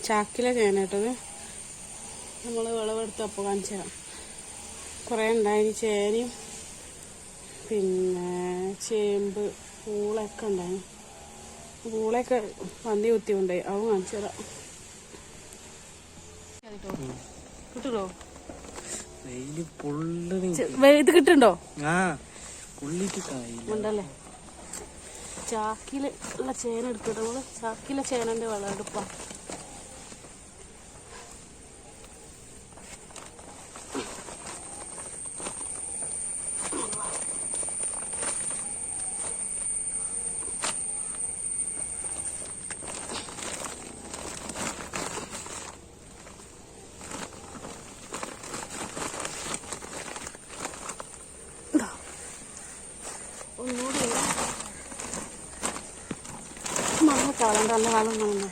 ചാക്കിലെ ചേന കേട്ടത് നമ്മൾ വിളവെടുത്തപ്പോൾ കാണിച്ചു തരാം. കുറേ ഉണ്ടായി. ചേനയും പിന്നെ ചേമ്പ് പൂളയൊക്കെ ഉണ്ടായി. പൂളയൊക്കെ പന്തി കുത്തി കൊണ്ടുപോയി. അത് കാണിച്ചു തരാം. കിട്ടുമോ? ഇത് കിട്ടുന്നുണ്ടോ? ഉണ്ടല്ലേ. ചാക്കില് ഉള്ള ചേന എടുക്കട്ടെ. നമ്മള് ചാക്കിലെ ചേനന്റെ വിളവെടുപ്പാ. ഒന്നുകൂടി മണ്ണ ചാളം നല്ല വളം കാണുന്നു.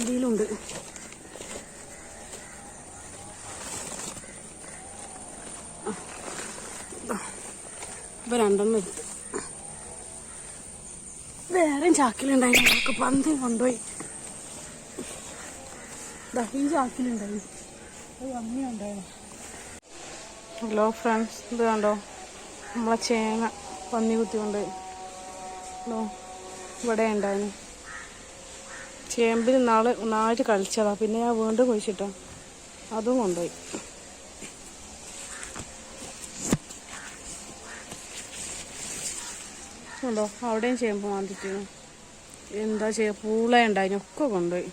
ഇതിലുണ്ട്. ഇപ്പൊ രണ്ടെണ്ണം എടുത്ത് വേറെയും ചാക്കിലുണ്ടായി. പന്തി കൊണ്ടുപോയി. ഈ ചാക്കിലുണ്ടായി. അത് അമ്മയുണ്ടായിരുന്നു. ഹലോ ഫ്രണ്ട്സ്, ഇത് കണ്ടോ നമ്മളെ ചേന പന്നി കുത്തി കൊണ്ടുപോയി. ഇവിടെ ഉണ്ടായിരുന്നു. ചേമ്പിൽ ഒന്നായിട്ട് കളിച്ചതാ. പിന്നെ ഞാൻ വീണ്ടും കുഴിച്ചിട്ടോ, അതും കൊണ്ടുപോയി. ഉണ്ടോ അവിടെയും ചേമ്പ് മാന്തിട്ടിരുന്നു. എന്താ ചെയ്യുക, പൂള ഉണ്ടായിരുന്നു, ഒക്കെ കൊണ്ടുപോയി.